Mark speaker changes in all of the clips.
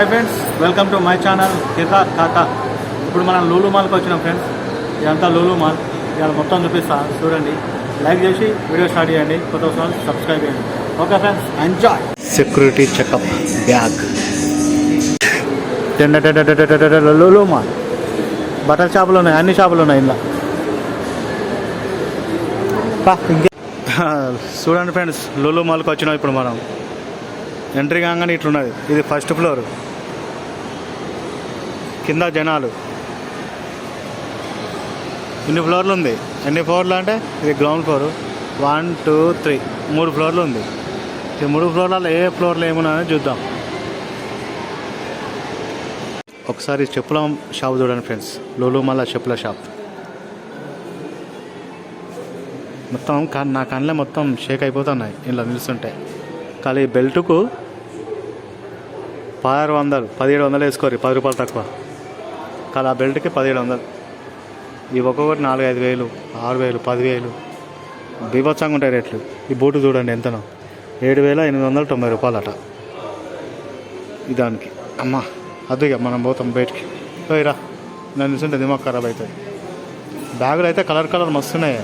Speaker 1: Hi friends, welcome to my channel Kirra Kaka. ఇప్పుడు మనం లూలు మాల్కి వచ్చినాం ఫ్రెండ్స్. ఇదంతా లూలు మాల్. ఇవాళ మొత్తం చూపిస్తా, చూడండి. లైక్ చేసి వీడియో స్టార్ట్ చేయండి, కొత్త వాళ్ళు సబ్స్క్రైబ్ చేయండి. Okay friends, enjoy. Security checkup bag. Lulu mall బట్టల షాపులు ఉన్నాయి, అన్ని షాపులు ఉన్నాయి ఇలా. చూడండి ఫ్రెండ్స్, లూలు మాల్కి వచ్చినాం. ఇప్పుడు మనం ఎంట్రీ కాగానే ఇట్లున్నది. ఇది ఫస్ట్ ఫ్లోర్, కింద జనాలు. ఇన్ని ఫ్లోర్లు ఉంది. ఎన్ని ఫ్లోర్లు అంటే ఇది గ్రౌండ్ ఫ్లోర్, 1 2 3 3 ఫ్లోర్లు ఉంది. ఈ 3 ఫ్లోర్లలో ఏ ఫ్లోర్లో ఏమున్నాయని చూద్దాం. ఒకసారి చెప్పుల షాప్ చూడండి ఫ్రెండ్స్. లూలు మాల్ చెప్పుల షాప్. మొత్తం నా కళ్ళే మొత్తం షేక్ అయిపోతున్నాయి ఇలా నిలుస్తుంటే. కానీ బెల్ట్కు 1600 1700 వేసుకోరు, 10 రూపాయలు తక్కువ. కానీ ఆ బెల్ట్కి 1700. ఇవి ఒక్కొక్కటి 4-5 వేలు, 6,000, 10,000 బీభత్సంగా ఉంటాయి రేట్లు. ఈ బూటు చూడండి ఎంతనో, 7,890 రూపాయలు అట ఈ దానికి. అమ్మ అదిగా మనం పోతాం బయటికి. పోయిరా, నన్ను చూస్తుంటే దిమాగ్ ఖరాబ్ అవుతుంది. బ్యాగులు అయితే కలర్ కలర్ మస్తున్నాయి.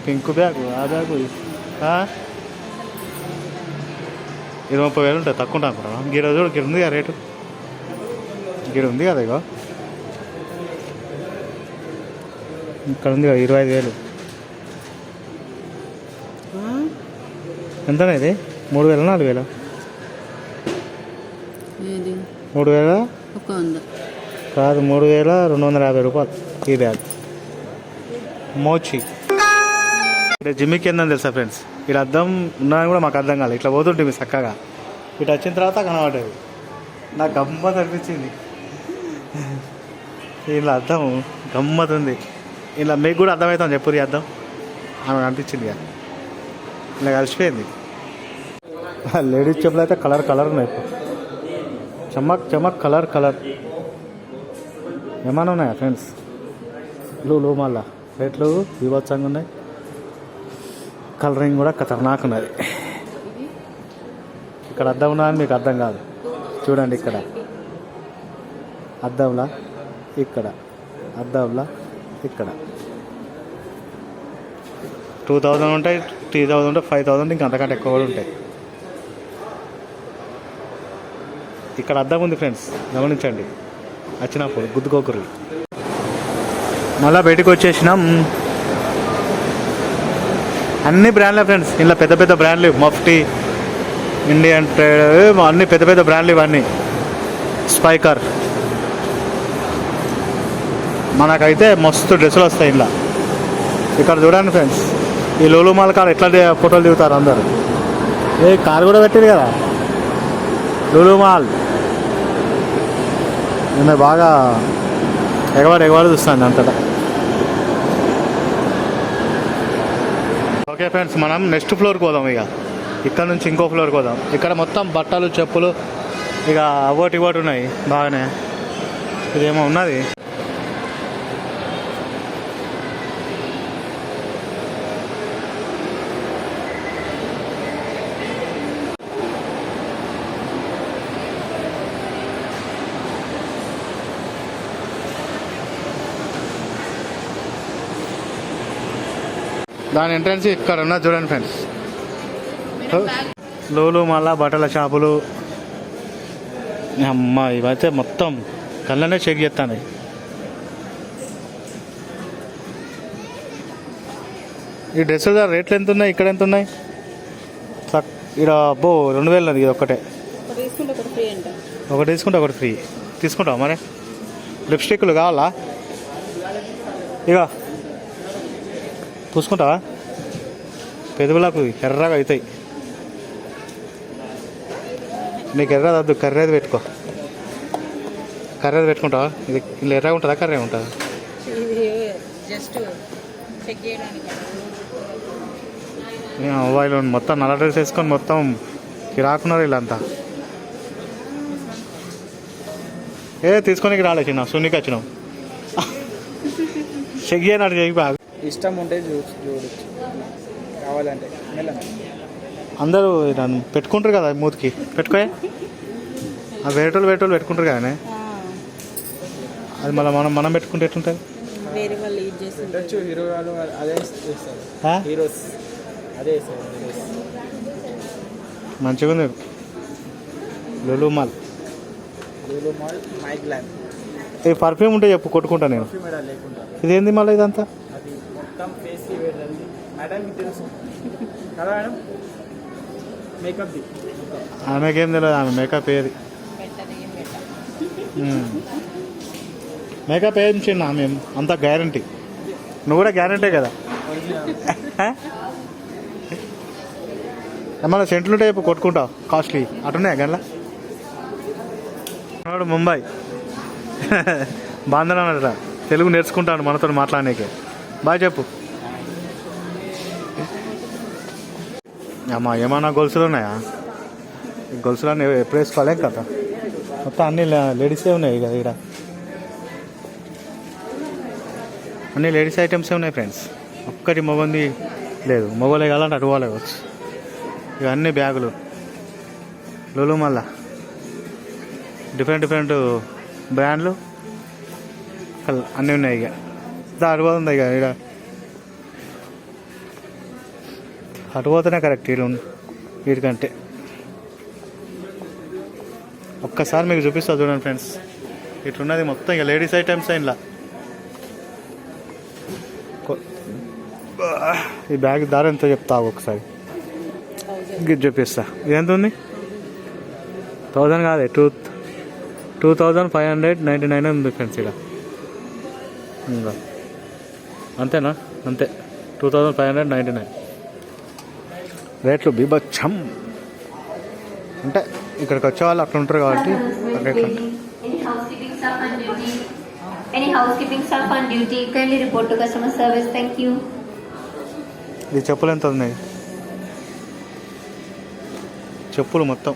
Speaker 1: పింక్ బ్యాగు, ఆ బ్యాగు ఇది 30,000 ఉంటుంది. తక్కువ ఉంటాను అనుకుంటా. గిర చూడు, గిర ఉంది కదా రేటు, గిర ఉంది కదా. ఇగో ఇక్కడ ఉంది కదా 25,000. ఎంతనే ఇది? 3,000 4,000? 3,000 కాదు, 3,250 రూపాయలు ఈ బ్యాగ్. మోచి జిమ్మికి ఏందని తెలుసా ఫ్రెండ్స్? ఇక్కడ అద్దం ఉన్నాయని కూడా మాకు అర్థం కాలేదు. ఇట్లా పోతుంటే మీ చక్కగా ఇటు వచ్చిన తర్వాత కనబడ్డది. నాకు గమ్మత్ అనిపించింది. ఇలా అద్దం గమ్మత్ ఉంది. ఇలా మీకు కూడా అర్థమవుతాం చెప్పురు. ఈ అద్దం ఆమె అనిపించింది కదా, ఇలా కలిసిపోయింది. లేడీస్ చెప్పులు అయితే కలర్ కలర్ ఉన్నాయి. చమక్ చమక్ కలర్ కలర్ ఏమైనా ఉన్నాయా ఫ్రెండ్స్? లూలు మాల్ రేట్లు వివత్సంగా ఉన్నాయి. కలరింగ్ కూడా ఖతర్నాక్ ఉన్నది. ఇక్కడ అద్దం ఉన్నదని మీకు అర్థం కాదు. చూడండి, ఇక్కడ అద్దంలా, ఇక్కడ అద్దంలా, ఇక్కడ 2,000 ఉంటాయి, 3,000 ఉంటాయి, 5,000, ఇంకా అంతకంటే ఎక్కువ కూడా ఉంటాయి. ఇక్కడ అద్దం ఉంది ఫ్రెండ్స్, గమనించండి. వచ్చినప్పుడు గుద్దుకోకూరు. మళ్ళీ బయటకు వచ్చేసినాం. అన్ని బ్రాండ్లే ఫ్రెండ్స్. ఇలా పెద్ద పెద్ద బ్రాండ్లు, మఫ్టీ, ఇండియన్ ట్రేడ్, అన్ని పెద్ద పెద్ద బ్రాండ్లు. ఇవన్నీ స్పైకర్. మనకైతే మస్తు డ్రెస్సులు వస్తాయి ఇలా. ఇక్కడ చూడండి ఫ్రెండ్స్, ఈ లూలు మాల్ కార్ ఎట్లా ఫోటోలు దిగుతారు అందరు. ఏ కారు కూడా పెట్టింది కదా లూలు మాల్. నేను బాగా ఎగవాడు చూస్తాను అంతటా. ఓకే ఫ్రెండ్స్, మనం నెక్స్ట్ ఫ్లోర్కి పోదాం. ఇక ఇక్కడ నుంచి ఇంకో ఫ్లోర్కి పోదాం. ఇక్కడ మొత్తం బట్టలు, చెప్పులు, ఇక అవోటి ఇవోటి ఉన్నాయి బాగానే. ఇదేమో ఉన్నది. దాని ఎంట్రన్స్ ఇక్కడ ఉన్న చూడండి ఫ్రెండ్స్. లూలు మళ్ళా బట్టల షాపులు. అమ్మ ఇవైతే మొత్తం కళ్ళనే చెక్ చేస్తాను. ఈ డ్రెస్సుల రేట్లు ఎంత ఉన్నాయి, ఇక్కడ ఎంత ఉన్నాయి? ఇక్కడ అబ్బో 2,000 ఇది ఒక్కటే. ఒకటి తీసుకుంటే ఒకటి ఫ్రీ. తీసుకుంటావా మరి? లిప్స్టిక్లు కావాలా? ఇక పూసుకుంటావా? పెదవులకు ఎర్రగా అవుతాయి. నీకు ఎర్రది వద్దు, కర్రేది పెట్టుకో. కర్రేది పెట్టుకుంటావా? ఇది ఇలా ఎర్రగా ఉంటుందా, కర్రే ఉంటుందా? మొబైల్ మొత్తం నల్ల డ్రెస్ వేసుకొని మొత్తం కిరాకున్నారు వీళ్ళంతా. తీసుకొని రాలే చిన్న సున్నికి వచ్చినావు. చెక్ చేయనట్టు చెయ్యి బాగా.
Speaker 2: ఇష్టం ఉంటే చూడొచ్చు, కావాలంటే
Speaker 1: అందరూ నన్ను పెట్టుకుంటారు కదా మూతికి పెట్టుకోయే ఆ వేరేటోళ్ళు పెట్టుకుంటారు కదా అది మళ్ళీ మనం పెట్టుకుంటే ఎట్లుంటుంది
Speaker 2: వేరే వాళ్ళు యూజ్ చేసి హీరో వాళ్ళు అదే చేస్తారు హీరోస్ అదే
Speaker 1: మంచిగా ఉంది లులు మాల్
Speaker 2: మైక్ ల్యాండ్
Speaker 1: ఈ పర్ఫ్యూమ్ ఉంటే చెప్పు కొట్టుకుంటా నేను
Speaker 2: లేకుండా
Speaker 1: ఇదేంది మళ్ళీ ఇదంతా
Speaker 2: అది మొత్తం ఫేస్కి వేడండి మేడంకి తెలుసు కదా మేడం మేకప్ది
Speaker 1: ఆమెకేం తెలియదు ఆమె మేకప్ ఏది మేకప్ ఏం చిన్న మేము అంతా గ్యారంటీ నువ్వు కూడా గ్యారంటీ కదా ఏమన్నా సెంట్లు ఉంటే చెప్పు కొట్టుకుంటావు కాస్ట్లీ అటున్నాయా గన్లా ముంబై బాంధనట తెలుగు నేర్చుకుంటాను మనతో మాట్లాడనీకే బాగా చెప్పు అమ్మా ఏమన్నా గొలుసులు ఉన్నాయా ఈ గొలుసులన్నీ ఎప్పుడు వేసుకోవాలి కదా మొత్తం అన్ని లేడీసే ఉన్నాయి కదా ఇక్కడ అన్ని లేడీస్ ఐటమ్సే ఉన్నాయి ఫ్రెండ్స్ ఒక్కటి మగంది లేదు మగవాళ్ళే కావాలంటే అటు వాళ్ళే కావచ్చు ఇవన్నీ బ్యాగులు లులు మళ్ళా డిఫరెంట్ బ్రాండ్లు అన్నీ ఉన్నాయి ఇక అటుపోతుంది ఇక ఇక్కడ అటుపోతేనే కరెక్ట్ వీటికంటే ఒక్కసారి మీకు చూపిస్తా చూడండి ఫ్రెండ్స్ ఇట్లున్నది మొత్తం ఇక లేడీస్ ఐటమ్స్ ఇలా ఈ బ్యాగ్ ధర ఎంతో చెప్తా ఒకసారి గిట్ చూపిస్తా ఇది ఎంత ఉంది 1000 కాదే 2599 ఉంది ఫ్రెండ్స్ ఇక్కడ ఇంకా అంతేనా అంతే 2599 రేట్లు బీభత్సం అంటే ఇక్కడికి వచ్చే వాళ్ళు అట్లా ఉంటారు కాబట్టి రేట్లు
Speaker 3: Any housekeeping staff on duty, kindly report to customer service. Thank you.
Speaker 1: ఈ చెప్పులు ఎంత ఉన్నాయి చెప్పులు మొత్తం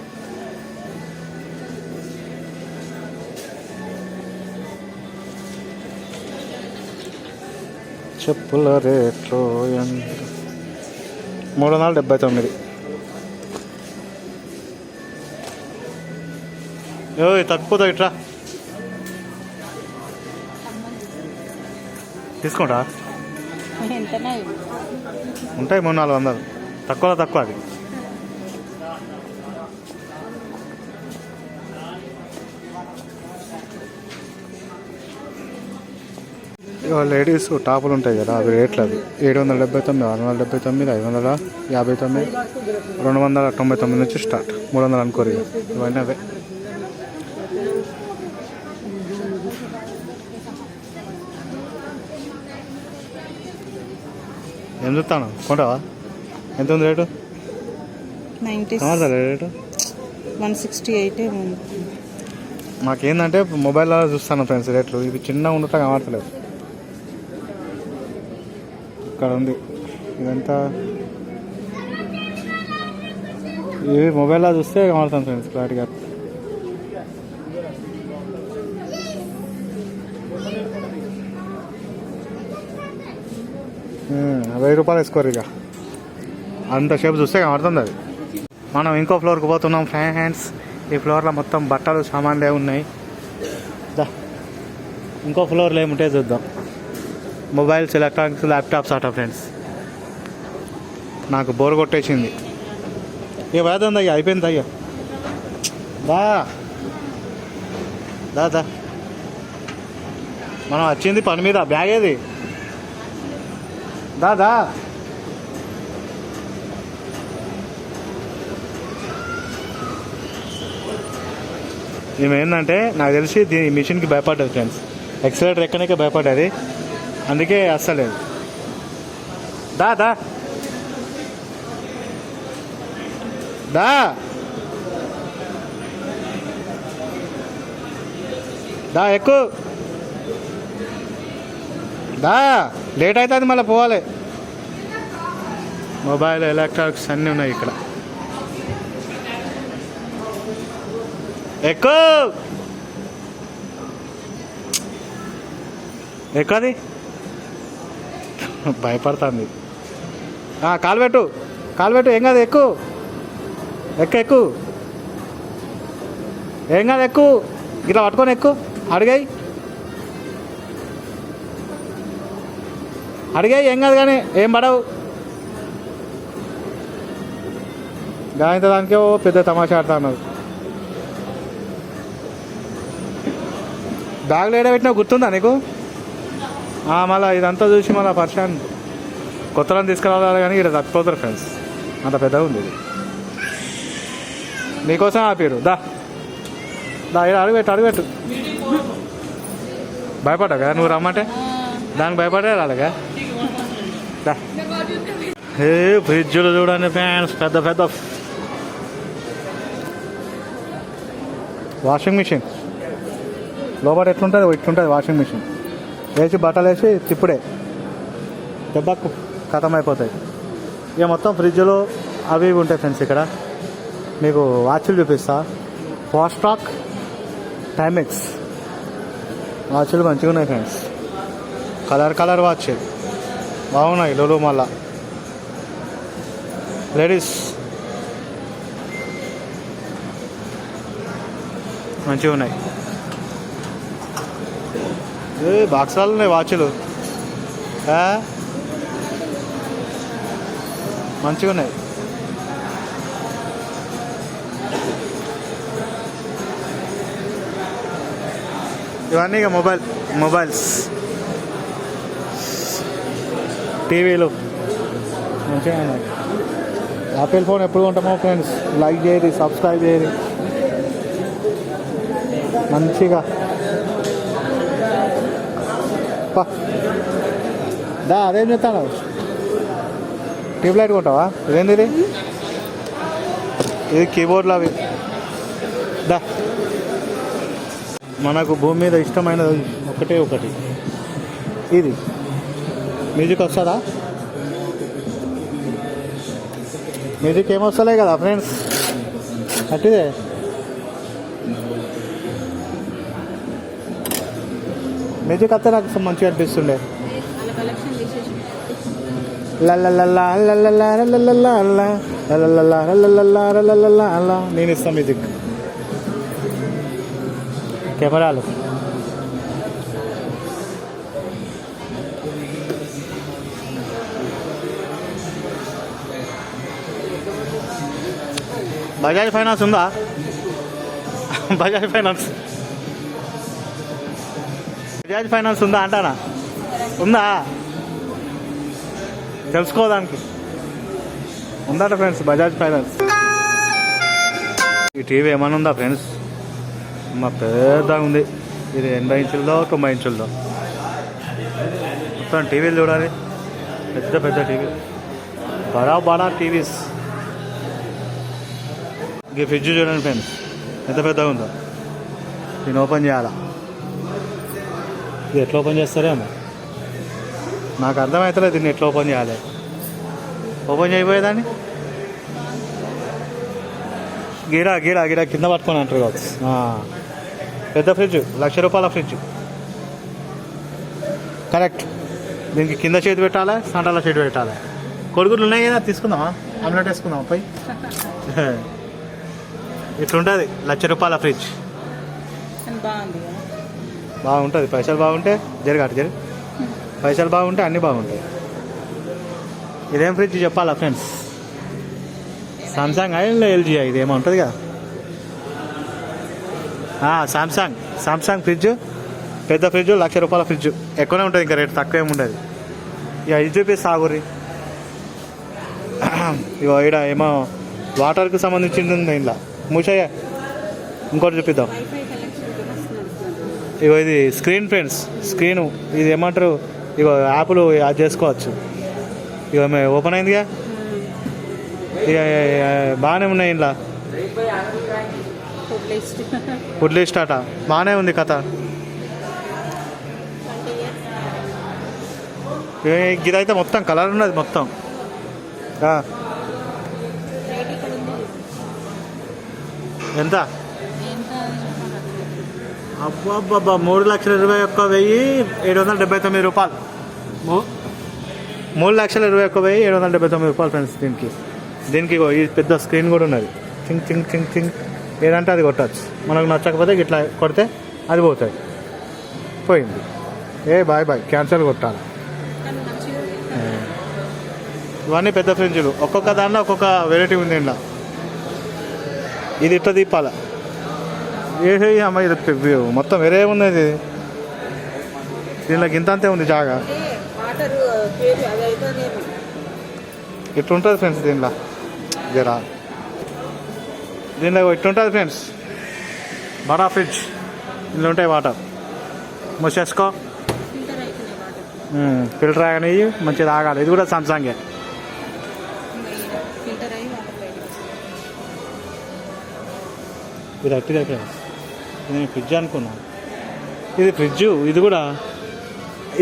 Speaker 1: చెప్పుల రేట్లు ఎంత 379 తక్కువ ఇట్రా తీసుకుంటా ఉంటాయి 300-400 తక్కువ అది లేడీస్ టాపులు ఉంటాయి కదా అవి రేట్లు అవి 779 679 559 299 నుంచి స్టార్ట్ 300 అనుకోరు ఇవన్నీ అవే ఏం చూస్తాను కొంటావా ఎంత ఉంది రేటు
Speaker 2: 90
Speaker 1: రేటు
Speaker 2: 168
Speaker 1: మాకేందంటే మొబైల్లో చూస్తాను ఫ్రెండ్స్ రేట్లు ఇది చిన్నగా ఉండటం కనబడతలేదు ఇక్కడ ఉంది ఇదంతా ఇది మొబైల్లో చూస్తే కనబడతాను ఫ్రెండ్స్ క్లారిటీగా ₹1000 వేసుకోరు ఇక అంతసేపు చూస్తే కనబడుతుంది అది మనం ఇంకో ఫ్లోర్కి పోతున్నాం ఫ్రెండ్స్ ఈ ఫ్లోర్లో మొత్తం బట్టలు సామాన్లే ఉన్నాయి ఇంకో ఫ్లోర్లో ఏముంటే చూద్దాం మొబైల్స్ ఎలక్ట్రానిక్స్ ల్యాప్టాప్స్ ఆట ఫ్రెండ్స్ నాకు బోర్ కొట్టేసింది ఇక వేదంది అయ్యా అయిపోయింది అయ్యా దా మనం వచ్చింది పని మీద బ్యాగ్ ఏది దా ఈమె ఏంటంటే నాకు తెలిసి దీని మిషన్కి భయపడ్డది ఫ్రెండ్స్ ఎక్సలేటర్ ఎక్కడికే భయపడ్డది అందుకే అస్సలేదు దా ఎక్కువ లేట్ అవుతుంది మళ్ళీ పోవాలి మొబైల్ ఎలక్ట్రానిక్స్ అన్నీ ఉన్నాయి ఇక్కడ ఎక్కువది భయపడుతుంది కాలు పెట్టు ఏం కాదు ఎక్కువ ఎక్కు ఏం కాదు ఎక్కు ఇట్లా పట్టుకొని ఎక్కు అడిగాయి ఏం కాదు కానీ ఏం పడవు గాయంత దానికే ఓ పెద్ద తమాషా ఆడుతా ఉన్నారు బ్యాగ్లో ఏడ పెట్టినా గుర్తుందా నీకు మళ్ళీ ఇదంతా చూసి మళ్ళీ పర్షాన్ కొత్తలను తీసుకురావాలి కానీ ఇక్కడ తప్పిపోతారు ఫ్రెండ్స్ అంత పెద్దగా ఉంది ఇది నీకోసం ఆపారు దా ఇక్కడ అడుగుపెట్టు భయపడ్డావు కదా నువ్వు రమ్మంటే దానికి భయపడే రాలేగా దా ఏ ఫ్రిడ్జ్లు చూడండి ఫ్యాన్స్ పెద్ద పెద్ద వాషింగ్ మిషన్ లోపల ఎట్లుంటుంది ఇట్లుంటుంది వాషింగ్ మిషన్ వేసి బట్టలు వేసి తిప్పుడే దెబ్బకు ఖతం అయిపోతాయి ఇక మొత్తం ఫ్రిడ్జ్లో అవి ఇవి ఉంటాయి ఫ్రెండ్స్ ఇక్కడ మీకు వాచ్లు చూపిస్తా ఫాస్ట్రాక్ టైమెక్స్ వాచ్లు మంచిగా ఉన్నాయి ఫ్రెండ్స్ కలర్ వాచ్ బాగున్నాయి లోలు మళ్ళా లేడీస్ మంచిగా ఉన్నాయి బాక్సాలు ఉన్నాయి వాచ్లు మంచిగా ఉన్నాయి ఇవన్నీ ఇక మొబైల్స్ టీవీలు మంచిగా ఉన్నాయి యాపిల్ ఫోన్ ఎప్పుడు కొంటామో ఫ్రెండ్స్ లైక్ చేయరు సబ్స్క్రైబ్ చేయరు మంచిగా దా అదేం చెప్తాను ట్యూబ్లైట్ కొంటావా ఇదేంది ఇది కీబోర్డ్లు అవి దా మనకు భూమి మీద ఇష్టమైనది ఒకటి ఇది మ్యూజిక్ వస్తుందా మ్యూజిక్ ఏమొస్తలే కదా ఫ్రెండ్స్ అట్టిదే మ్యూజిక్ వస్తే నాకు మంచిగా అనిపిస్తుండే నేను ఇస్తాను మ్యూజిక్ కెమెరాలు బజాజ్ ఫైనాన్స్ ఉందా బజాజ్ ఫైనాన్స్ ఉందా అంటానా ఉందా తెలుసుకోదానికి ఉందట ఫ్రెండ్స్ బజాజ్ ఫైనాన్స్ ఈ టీవీ ఏమైనా ఉందా ఫ్రెండ్స్ మా పెద్దగా ఉంది ఇది 80 ఇంచులదో 90 ఇంచులదో మొత్తం టీవీలు చూడాలి పెద్ద టీవీ బడా టీవీస్ ఈ ఫ్రిడ్జ్ చూడండి ఫ్రెండ్స్ ఎంత పెద్దగా ఉందో దీన్ని ఓపెన్ చేయాలా ఇది ఎట్లా ఓపెన్ చేస్తారేమో నాకు అర్థమవుతలేదు దీన్ని ఎట్లా ఓపెన్ చేయాలి ఓపెన్ చేయబోయేదాన్ని గిరా కింద పట్టుకొని అంటారు కావచ్చు పెద్ద ఫ్రిడ్జ్ ₹1,00,000 ఫ్రిడ్జ్ కరెక్ట్ దీనికి కింద చేతి పెట్టాలి సంటాల చేతి పెట్టాలి కొడుకులు ఉన్నాయి కదా తీసుకుందామా ఆమ్లెట్ వేసుకుందామా పై ఇట్లుంటుంది ₹1,00,000 ఫ్రిడ్జ్ బాగుంటుంది పైసలు బాగుంటే జరగాలి పైసలు బాగుంటే అన్నీ బాగుంటాయి ఇదేం ఫ్రిడ్జ్ చెప్పాలా ఫ్రెండ్స్ సామ్సంగ్ ఎల్జీ ఇది ఏమో ఉంటుంది కదా సామ్సంగ్ ఫ్రిడ్జ్ పెద్ద ఫ్రిడ్జ్ ₹1,00,000 ఫ్రిడ్జ్ ఎక్కువనే ఉంటుంది ఇంకా రేటు తక్కువ ఏమి ఉండదు ఇక ఇది చూపిస్తే సాగురి ఇక ఇక్కడ ఏమో వాటర్కి సంబంధించింది ఉంది ఇంట్లో మూసయ్య ఇంకోటి చూపిద్దాం ఇగో ఇది స్క్రీన్ ఫ్రెండ్స్ స్క్రీను ఇది ఏమంటారు ఇగో యాప్లు అది చేసుకోవచ్చు ఇక ఓపెన్ అయిందిగా ఇక బాగానే ఉన్నాయి ఇంట్లో ఫుడ్ లిస్ట్ అట బాగానే ఉంది కథ ఇదైతే మొత్తం కలర్ ఉన్నది మొత్తం ఎంత అబ్బా ₹3,21,779 ₹3,21,779 ఫ్రెండ్స్ దీనికి ఈ పెద్ద స్క్రీన్ కూడా ఉన్నది చింగ్ చింగ్ చింగ్ చింగ్ ఏదంటే అది కొట్టచ్చు. మనకు నచ్చకపోతే ఇట్లా కొడితే అది పోతుంది. పోయింది. బాయ్ బాయ్ క్యాన్సల్ కొట్టాలి. ఇవన్నీ పెద్ద ఫ్రిడ్జ్లు. ఒక్కొక్క దాంట్లో ఒక్కొక్క వెరైటీ ఉంది. ఇంట్లో ఇది ఇట్లా తీపాల. అమ్మ ఇది మొత్తం వేరే ఉంది. ఇది దీనిలోకి ఇంత అంతే ఉంది జాగా. ఇట్లుంటుంది ఫ్రెండ్స్ దీనిలో. జరా దీనిలో ఇట్లుంటుంది ఫ్రెండ్స్. బడా ఫ్రిడ్జ్. ఇందులో ఉంటాయి వాటర్. మూసేసుకో. ఫిల్టర్ ఆగని మంచిగా తాగాలి. ఇది కూడా సామ్సంగే. ఇది అట్టిగా ఫ్రెండ్స్. నేను ఫ్రిడ్జ్ అనుకున్నాను. ఇది ఫ్రిడ్జ్. ఇది కూడా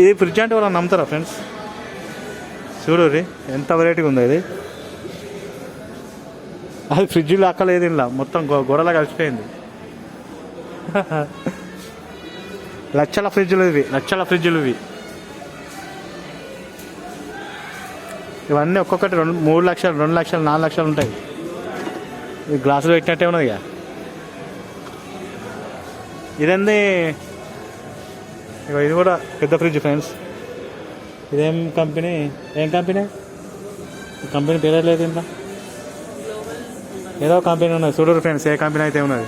Speaker 1: ఇది ఫ్రిడ్జ్ అంటే వాళ్ళు నమ్ముతారా ఫ్రెండ్స్? చూడు ఎంత వెరైటీగా ఉందో ఇది. అది ఫ్రిడ్జ్లో అక్కలేదు. ఇలా మొత్తం గొడవలా కలిసిపోయింది. లక్షల ఫ్రిడ్జ్లు ఇవి. లక్షల ఫ్రిడ్జ్లు ఇవి. ఇవన్నీ ఒక్కొక్కటి 3 లక్షలు 2 లక్షలు 4 లక్షలు ఉంటాయి. ఈ గ్లాసులు పెట్టినట్టే ఉన్నది ఇక. ఇదండి. ఇక ఇది కూడా పెద్ద ఫ్రిడ్జ్ ఫ్రెండ్స్. ఇదేం కంపెనీ? ఏం కంపెనీ? ఈ కంపెనీ పేరే లేదు. ఇంకా ఏదో కంపెనీ ఉన్నది. చూడరు ఫ్రెండ్స్ ఏ కంపెనీ అయితే ఉన్నది.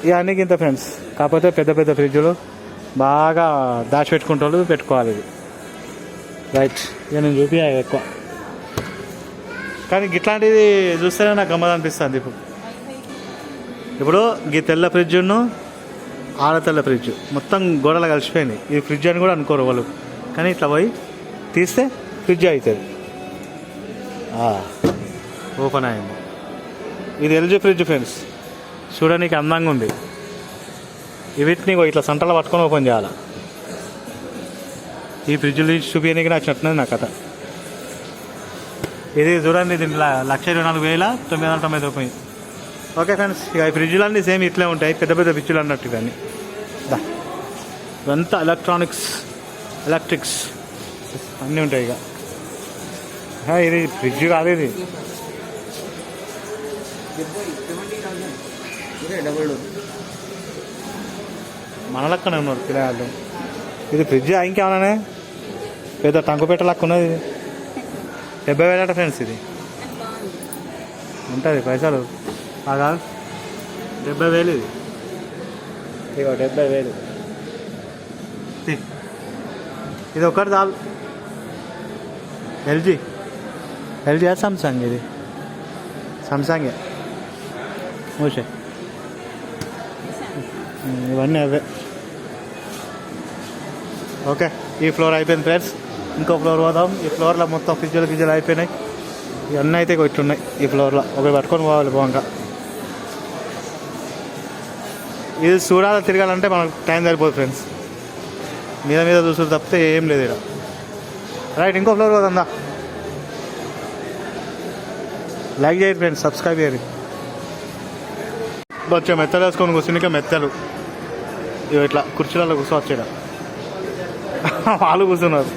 Speaker 1: ఇవన్నీ ఇంత ఫ్రెండ్స్. కాకపోతే పెద్ద పెద్ద ఫ్రిడ్జ్లు బాగా దాచిపెట్టుకుంటారు. పెట్టుకోవాలి ఇది. రైట్. ఇక నేను చూపించాలి ఎక్కువ. కానీ ఇట్లాంటిది చూస్తేనే నాకు గమ్మత్ అనిపిస్తుంది. ఇప్పుడు ఈ తెల్ల ఫ్రిడ్జ్ను ఆడ తెల్ల ఫ్రిడ్జ్ మొత్తం గోడలు కలిసిపోయింది. ఇది ఫ్రిడ్జ్ అని కూడా అనుకోరు వాళ్ళు. కానీ ఇట్లా పోయి తీస్తే ఫ్రిడ్జ్ అవుతుంది. ఓపెన్ అయింది. ఇది ఎల్జీ ఫ్రిడ్జ్ ఫ్రెండ్స్. చూడడానికి అందంగా ఉంది. వీటిని ఇట్లా సంటలో పట్టుకొని ఓపెన్ చేయాలి. ఈ ఫ్రిడ్జ్లు చూపించడానికి నచ్చినట్టున్నది నా కథ. ఇది చూడండి. దీంట్లో 1,24,990 రూపాయలు. Okay friends. ఇక ఈ ఫ్రిడ్జ్లు అన్నీ సేమ్ ఇట్లే ఉంటాయి. పెద్ద పెద్ద ఫ్రిడ్జ్లు అన్నట్టు ఇవన్నీ. ఇదంతా ఎలక్ట్రిక్స్ అన్నీ ఉంటాయి. ఇక ఇది ఫ్రిడ్జ్ కాదు. ఇది మన లెక్కనే ఉన్నారు పిల్లలు. ఇది ఫ్రిడ్జ్ ఇంకేమన్నానే పెద్ద టంకుపేట లెక్క ఉన్నది. 70,000 ఫ్రెండ్స్. ఇది ఉంటుంది పైసలు కాదు. 70,000 ఇది. ఇక 70,000 ఇది ఒకటి చాలు. LG Samsung. ఇది సామ్సంగే. మూసే ఇవన్నీ అవే. ఓకే. ఈ ఫ్లోర్ అయిపోయింది ఫ్రెండ్స్. ఇంకో ఫ్లోర్ పోదాం. ఈ ఫ్లోర్లో మొత్తం ఫ్రిడ్జ్లు అయిపోయినాయి. ఇవన్నీ అయితే ఇట్లున్నాయి. ఈ ఫ్లోర్లో ఒకటి పట్టుకొని పోవాలి బాగా. ఇది చూడాలి తిరగాలంటే మనకు టైం సరిపోదు ఫ్రెండ్స్. మీద చూసుడు తప్పితే ఏం లేదు ఇక్కడ. రైట్. ఇంకో ఫ్లోర్ పోదా. లైక్ చేయండి ఫ్రెండ్స్. సబ్స్క్రైబ్ చేయండి. వచ్చే మెత్తలు వేసుకొని కూర్చుని మెత్తలు ఇట్లా కుర్చీలలో కూర్చోవచ్చేట. వాళ్ళు కూర్చున్నారు.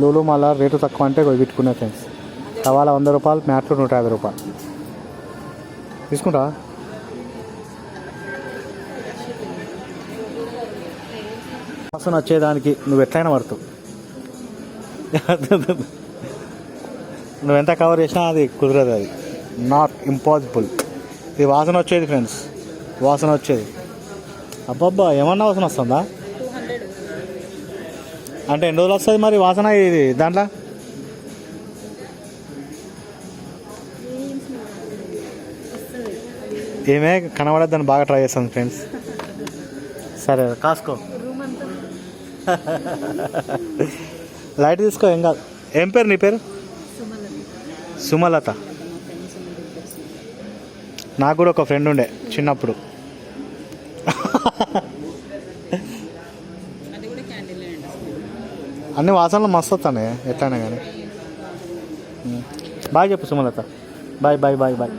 Speaker 1: లూలు మాల రేటు తక్కువ అంటే పెట్టుకునే ఫ్రెండ్స్. టవాలా 100 రూపాయలు. మ్యాట్లు 150 రూపాయలు. తీసుకుంటా. వాసన వచ్చేదానికి నువ్వు ఎట్లయినా పడుతావు. నువ్వెంత కవర్ చేసినా అది కుదరదు. అది నాట్ ఇంపాసిబుల్. ఇది వాసన వచ్చేది ఫ్రెండ్స్. వాసన వచ్చేది. అబ్బబ్బా ఏమన్నా వాసన వస్తుందా? అంటే ఎన్ని రోజులు వస్తుంది మరి వాసన ఇది దాంట్లో? ఏమే కనబడద్దని బాగా ట్రై చేస్తాను ఫ్రెండ్స్. సరే కాసుకో. లైట్ తీసుకో. ఏం కాదు. ఏం పేరు నీ పేరు? సుమలత. నాకు కూడా ఒక ఫ్రెండ్ ఉండే చిన్నప్పుడు. అన్ని వాసనలు మస్తు వస్తానే ఎట్లయినా కానీ. బాయ్ చెప్పు Sumalatha. Bye bye bye bye.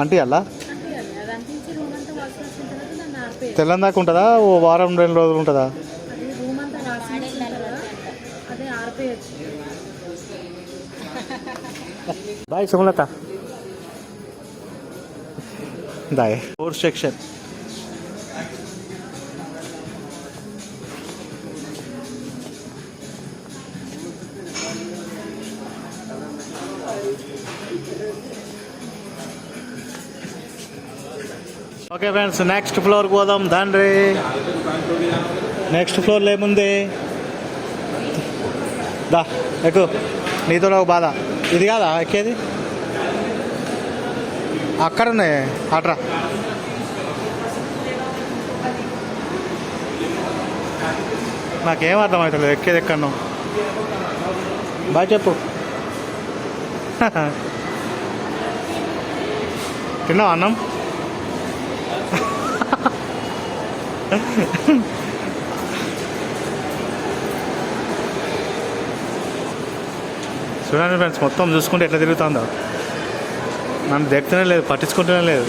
Speaker 1: అంటే అలా తెల్లని దాకా ఉంటుందా? ఓ వారం 2 రోజులు ఉంటుందా? బాయ్ సుమలత. దాయ్ 4th section. Okay friends, next ఫ్లోర్కి పోదాం దండ్రి. నెక్స్ట్ ఫ్లోర్లో ఏముంది? దా ఎక్కువ. నీతో ఒక బాధ ఇది కాదా ఎక్కేది? అక్కడ ఉన్నాయి అట్రా. నాకేం అర్థం అవుతుంది ఎక్కేది ఎక్కడో. బాయ్ చెప్పు. తిన్నావా అన్నం? చూడండి ఫ్రెండ్స్, మొత్తం చూసుకుంటే ఎట్లా తిరుగుతుందో. నన్ను দেখతూనే లేదు, పట్టించుకుంటూనే లేదు.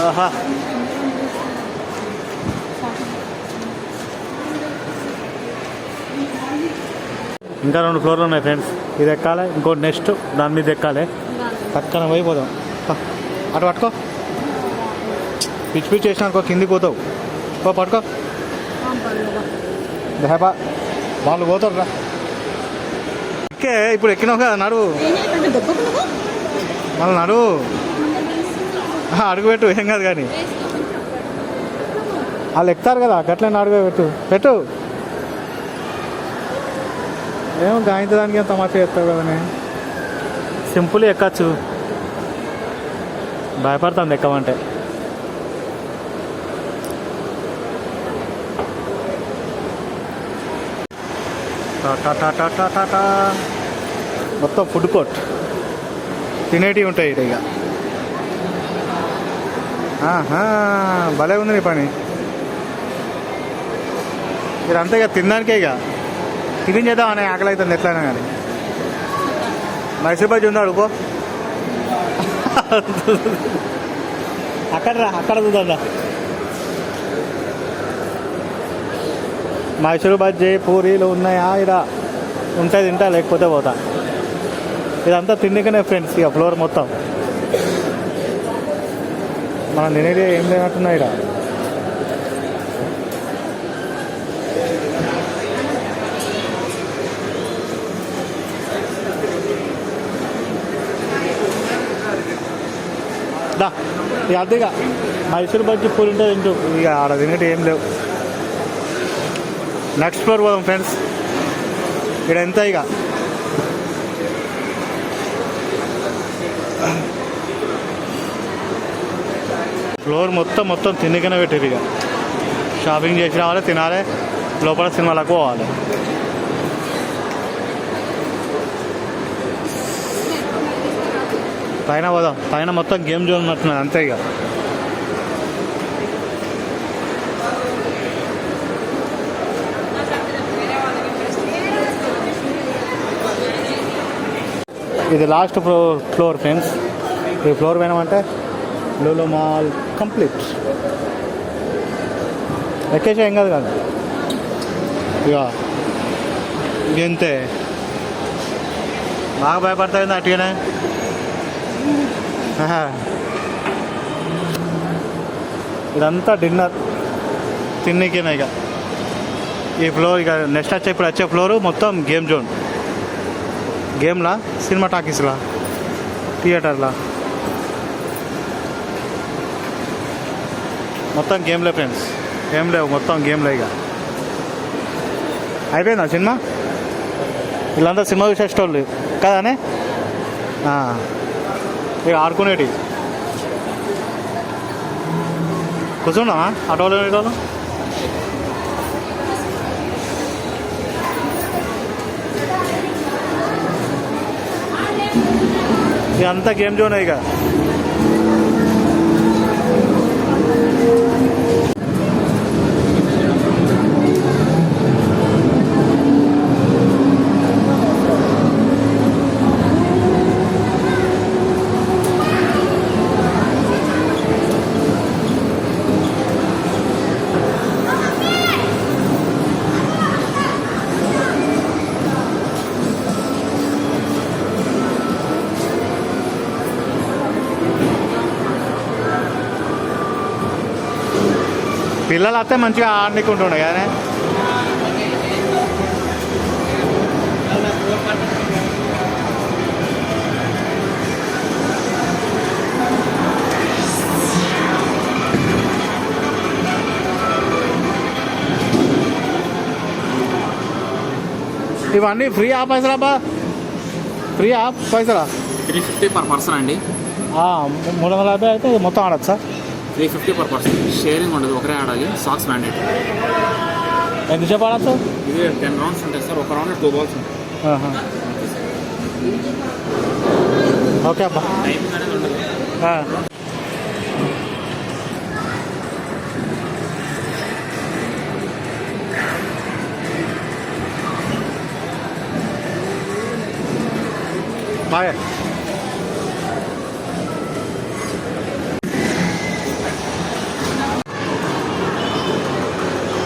Speaker 1: ఆహా, ఇంకా 2 ఫ్లోర్లు ఉన్నాయి ఫ్రెండ్స్. ఇది ఎక్కాలి, ఇంకోటి నెక్స్ట్ దాని మీద ఎక్కాలి. పక్కన పోయిపోదాం. అటు పట్టుకో. పిచ్చి పిచ్చి చేసిన అనుకో కిందికి పోతావు. పట్టుకో. దేహబా వాళ్ళు పోతారు రా. ఎక్కే ఇప్పుడు ఎక్కినావు కదా, నడువు. మళ్ళీ నడువు. అడుగు పెట్టు, ఏం కాదు. కానీ వాళ్ళు ఎక్కుతారు కదా, గట్లనే అడుగు పెట్టు. ఏమో గాయంత దానికి ఏం తమాషా చేస్తావు కదా. సింపుల్ ఎక్కచ్చు. భయపడతాను ఎక్కమంటే. మొత్తం ఫుడ్ కోర్ట్, తినేటివి ఉంటాయి ఇక. భలే ఉంది నీ పని. ఇదంతా ఇక తినడానికే. ఇక టిఫిన్ చేద్దాం అనే ఆకలి అవుతుంది ఎట్లయినా కానీ. మైసూర్ బజ్జీ ఉందా అడుకో. అక్కడ చూద్దా. మైసూర్ బజ్జీ పూరీలు ఉన్నాయా? ఇడ ఉంటే తింటా, లేకపోతే పోతా. ఇదంతా తిండికనే ఫ్రెండ్స్. ఇక ఫ్లోర్ మొత్తం మనం తినేది ఏం లేనట్టున్నాయి ఇడ. ఇక అదిగా మైసూర్ బజ్జీ పూరి ఉంటే తింటూ ఇక ఆడ తినేటి ఏం లేవు. నెక్స్ట్ ఫ్లోర్ పోదాం ఫ్రెండ్స్. ఇక్కడ ఎంత ఇక ఫ్లోర్ మొత్తం తిండికనే పెట్టేది. ఇక షాపింగ్ చేసి రావాలి, తినాలి, లోపల సినిమాలకు పోవాలి. పైన పోదాం. పైన మొత్తం గేమ్ జోన్ ఉన్నట్టున్నది అంతే. ఇక ఇది లాస్ట్ ఫ్లోర్ ఫ్రెండ్స్. ఈ ఫ్లోర్ పోయినామంటే లూలు మాల్ కంప్లీట్. ఎక్కేసా ఏం కాదు కదా. ఇక ఇంతే. బాగా భయపడతాయింది అటుగానే. ఇదంతా డిన్నర్ తిన్నీకేనా. ఇక ఈ ఫ్లోర్ ఇక నెక్స్ట్ ఇప్పుడు వచ్చే ఫ్లోరు మొత్తం గేమ్ జోన్. గేమ్లా, సినిమా టాకీస్లా, థియేటర్లా మొత్తం గేమ్లే ఫ్రెండ్స్. ఏం లేవు, మొత్తం గేమ్లే. ఇక అయిపోయిందా సినిమా? వీళ్ళంతా సినిమా చూసేటోళ్ళు కదానే. ఇక ఆడుకునేటి కూర్చున్నావా ఆటోలో? ఈరోజు ఇదంతా గేమ్ జోన్. ఇక పిల్లలు వస్తే మంచిగా ఆడనికుంటుండే కానీ ఇవన్నీ ఫ్రీ ఆ పైసలా బా ఫ్రీ ఆ పైసలా
Speaker 2: 350 per person అండి.
Speaker 1: 350 అయితే మొత్తం ఆడచ్చా?
Speaker 2: 350 per person. షేరింగ్ ఉండదు, ఒకరే ఆడాలి. Socks mandate.
Speaker 1: ఎంతసేపు ఆడచ్చు?
Speaker 2: ఇది 10 రౌండ్స్ ఉంటాయి సార్. ఒక రౌండ్ 2 balls ఉంటాయి.
Speaker 1: ఓకే అబ్బా.
Speaker 2: టైమింగ్ అనేది ఉండదు.
Speaker 1: బాయ్.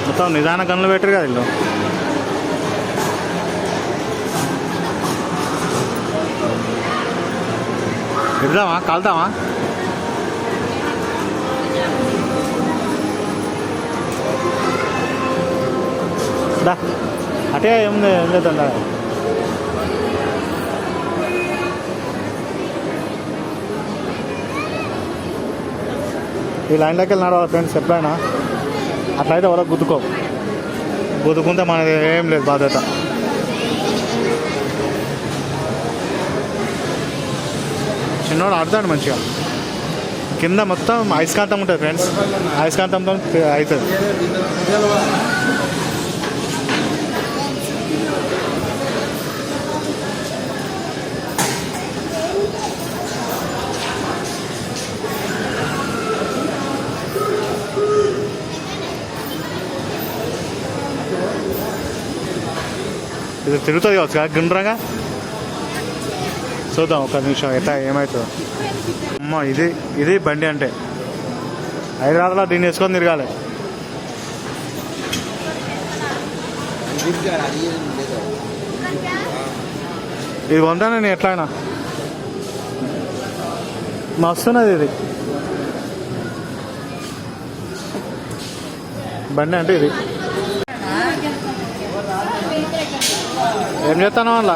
Speaker 1: మొత్తం నిదాన గన్నులు పెట్టరు కదా ఇల్లు. ఇద్దామా? కాల్తామా? అటే ఏముంది, ఏం లేదండి. ఈ లైన్లోకి వెళ్ళి నడవాలి ఫ్రెండ్స్ ఎప్పుడైనా. అట్లయితే ఎవరో గుద్దుకుంటే మనది ఏం లేదు బాధ్యత. చిన్నోడు ఆడతాడు మంచిగా. కింద మొత్తం అయస్కాంతం ఉంటుంది ఫ్రెండ్స్, అయస్కాంతంతో అవుతుంది. ఇది తిరుగుతుంది కావచ్చు కదా గుండ్రంగా. చూద్దాం ఒక నిమిషం ఎట్లా ఏమవుతుందో. అమ్మ ఇది బండి అంటే హైదరాబాద్లో దీన్ని వేసుకొని తిరగాలి. ఇది కొందా నేను ఎట్లయినా మస్తున్నది ఇది బండి అంటే. ఇది ఏం చేస్తాను అలా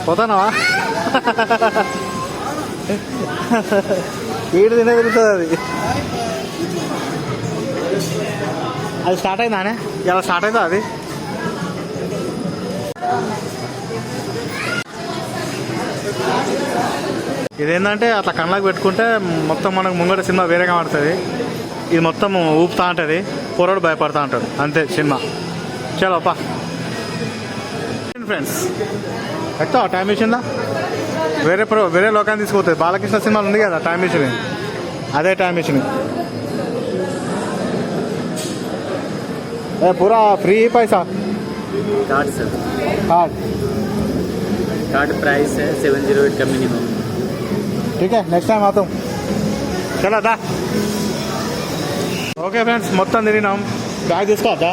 Speaker 1: పోతానవా? వీడు తినే తిరుగుతుంది అది. అది స్టార్ట్ అయిందానే ఇలా స్టార్ట్ అవుతుందా అది? ఇదేంటంటే అట్లా కళ్ళకి పెట్టుకుంటే మొత్తం మనకు ముంగట సినిమా వేరేగా పడుతుంది. ఇది మొత్తం ఊపుతా ఉంటుంది, పొరడు భయపడతా ఉంటాడు, అంతే సినిమా. చలో పా ఫ్రెండ్స్. ఎక్తా టైం మిషన్లా వేరే లోకాన్ని తీసుకుపోతుంది. బాలకృష్ణ సినిమాలు ఉంది కదా టైం మిషన్, అదే టైం మిషన్. పూరా ఫ్రీ पैसा
Speaker 2: कार्ड सर,
Speaker 1: कार्ड
Speaker 2: प्राइस है 708 का मिनिमम.
Speaker 1: ठीक है, नेक्स्ट टाइम आता हूँ. चला దా. ఓకే ఫ్రెండ్స్, మొత్తం తిరిగినాం. బ్యాగ్ తీసుకోవద్దా?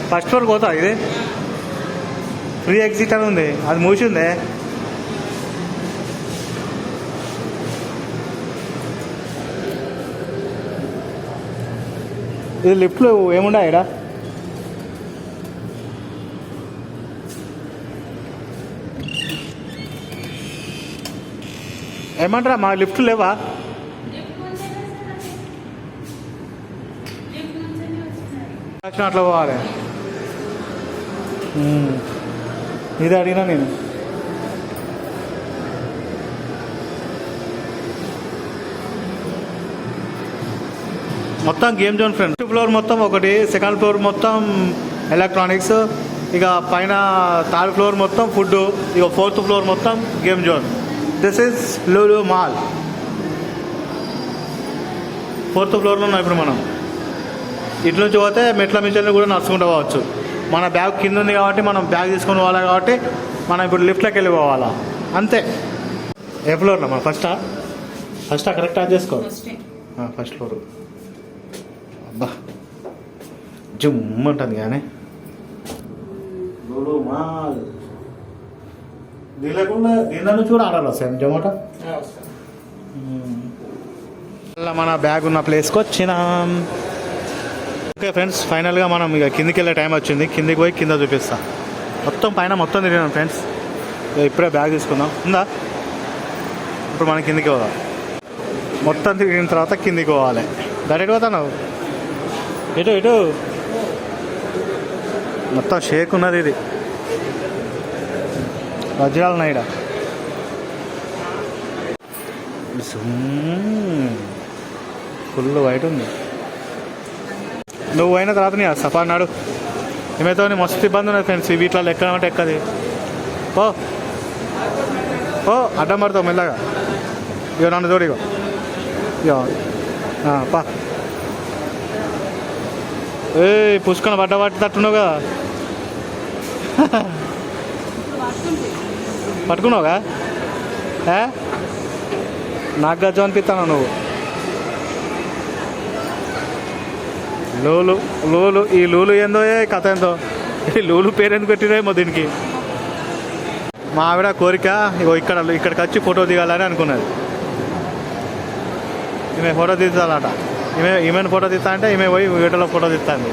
Speaker 1: ఫస్ట్ ఫ్లోర్ పోతా. ఇది ఫ్రీ ఎగ్జిట్ అని ఉంది, అది మూసిందే. ఇది లిఫ్ట్లు ఏముండా ఇక్కడ? ఏమంటారా మా లిఫ్ట్లు లేవా? అట్లా పోవాలి. ఇది అడిగినా నేను. మొత్తం game zone friends. First floor మొత్తం ఒకటి, సెకండ్ ఫ్లోర్ మొత్తం ఎలక్ట్రానిక్స్, ఇక పైన థర్డ్ ఫ్లోర్ మొత్తం ఫుడ్, ఇక ఫోర్త్ ఫ్లోర్ మొత్తం game zone. This is Lulu mall. Fourth ఫ్లోర్లో ఉన్నాం ఇప్పుడు మనం. ఇటు నుంచి పోతే మెట్ల మించల్ని కూడా నడుచుకుంటూ పోవచ్చు. మన బ్యాగ్ కింద ఉంది కాబట్టి మనం బ్యాగ్ తీసుకొని పోవాలి కాబట్టి మనం ఇప్పుడు లిఫ్ట్లోకి వెళ్ళి పోవాలా, అంతే. ఏ ఫ్లోర్లో మనం ఫస్టా కరెక్ట్ అది చేసుకో. First floor. అబ్బా జుమ్ ఉంటుంది కానీ మాల్. దీని లేకుండా దీని నుంచి కూడా ఆడాలి సార్ జొమాటో. అలా మన బ్యాగ్ ఉన్న ప్లేస్కి వచ్చినాం. ఓకే ఫ్రెండ్స్, ఫైనల్గా మనం ఇక కిందికి వెళ్ళే టైం వచ్చింది. కిందికి పోయి కింద చూపిస్తా. మొత్తం పైన మొత్తం తిరిగినాం ఫ్రెండ్స్. ఇప్పుడే బ్యాగ్ తీసుకుందాం. ఉందా? ఇప్పుడు మనం కిందికి పోదాం. మొత్తం తిరిగిన తర్వాత కిందికి పోవాలి. డైరెక్ట్ పోతాను. ఇటు మొత్తం షేక్ ఉన్నది. ఇది వజ్రాలు ఉన్నాయి. ఫుల్ వైట్ ఉంది. నువ్వు అయిన తర్వాత నీ సఫారీ నాడు ఏమైతే మస్తు ఇబ్బంది ఉన్నది ఫ్రెండ్స్. వీటిలో ఎక్కడమంటే ఎక్కది. ఓ అడ్డం పడతావు మెల్లగా. ఇగో నన్ను చూడు. ఇగో పా. ఏ పుష్కన పడ్డ తట్టున్నావు కదా. పట్టుకున్నావుగా. నాకు గజ్జం అనిపిస్తాను నువ్వు. లూలు ఈ లూలు ఏందో కథ ఏందో. ఈ లూలు పేరు ఎందుకు పెట్టిరేమో దీనికి. మా ఆవిడ కోరిక ఇగో ఇక్కడికి వచ్చి ఫోటో దిగాలని అనుకున్నది. ఈమె ఫోటో తీస్తాలట. ఈమెను ఫోటో తీస్తా అంటే ఈమె పోయి వీటిలో ఫోటో తీస్తాంది.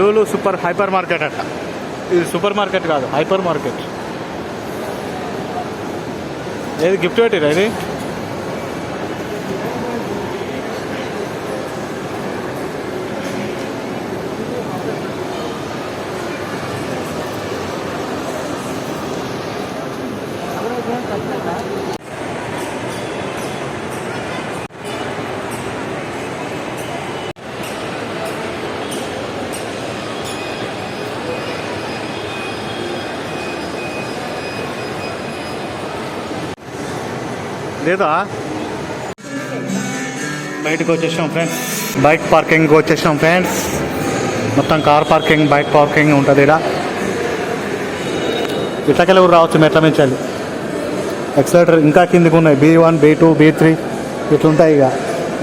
Speaker 1: లూలు సూపర్ హైపర్ మార్కెట్ అట. ఇది సూపర్ మార్కెట్ కాదు, హైపర్ మార్కెట్. ఏది గిఫ్ట్ పెట్టిరా ఇది? లేదా? బయటకు వచ్చేసాం ఫ్రెండ్స్. బైక్ పార్కింగ్కి వచ్చేసాం ఫ్రెండ్స్. మొత్తం కార్ పార్కింగ్, బైక్ పార్కింగ్ ఉంటుంది ఇక్కడ. ఇట్లకెళ్ళి కూడా రావచ్చు మెట్ల మించాలి. ఎక్సలేటర్ ఇంకా కిందికి ఉన్నాయి. B1, B2, B3 ఇట్లుంటాయి ఇక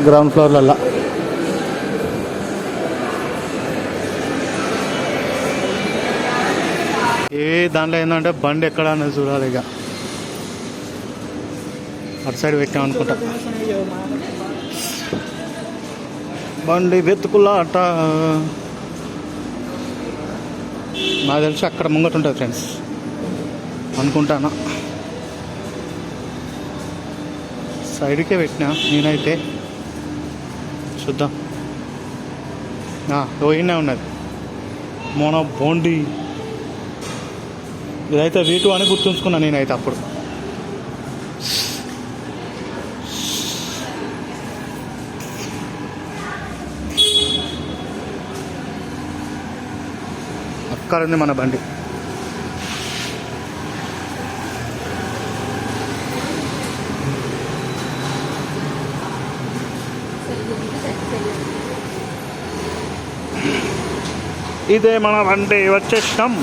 Speaker 1: గ్రౌండ్ ఫ్లోర్లల్లో. దాంట్లో ఏంటంటే బండి ఎక్కడ అనేది చూడాలి. ఇక అటు సైడ్ పెట్టాం అనుకుంటా. బండి వెతుకులాట నాకు తెలిసి అక్కడ ముంగట ఉంటుంది ఫ్రెండ్స్ అనుకుంటాను. సైడ్కే పెట్టినా నేనైతే. చూద్దాం. పోయినే ఉన్నది మోనో బోండి. ఇదైతే V2 అని గుర్తుంచుకున్నా నేనైతే అప్పుడు. అక్కడ ఉంది మన బండి. ఇదే మన బండి, వచ్చేసాం.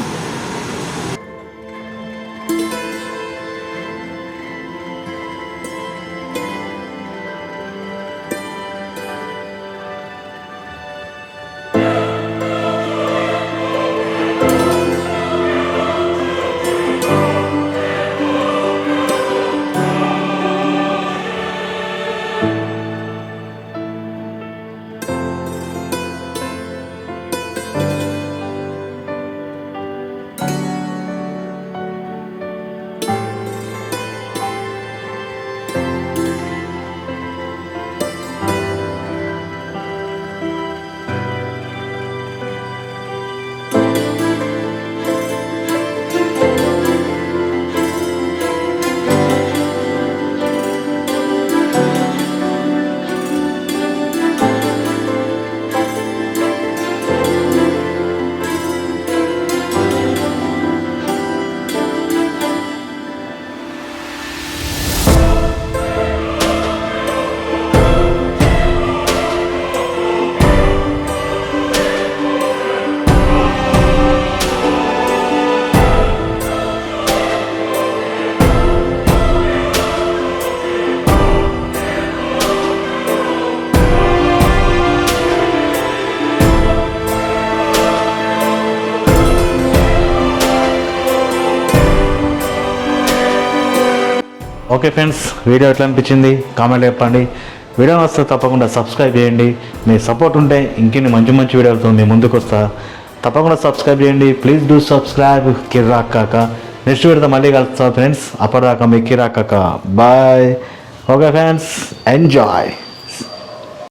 Speaker 1: ఓకే ఫ్రెండ్స్, వీడియో ఎట్లా అనిపించింది కామెంట్ చెప్పండి. వీడియో వస్తే తప్పకుండా సబ్స్క్రైబ్ చేయండి. మీ సపోర్ట్ ఉంటే ఇంకెన్ని మంచి మంచి వీడియోలతో మీ ముందుకు వస్తా. తప్పకుండా సబ్స్క్రైబ్ చేయండి. Please do subscribe. Kirrak Kaka next వీడియోతో మళ్ళీ కలుస్తా ఫ్రెండ్స్. అప్పటిదాకా మీ కిరాక్ కాక బాయ్. Okay friends, enjoy.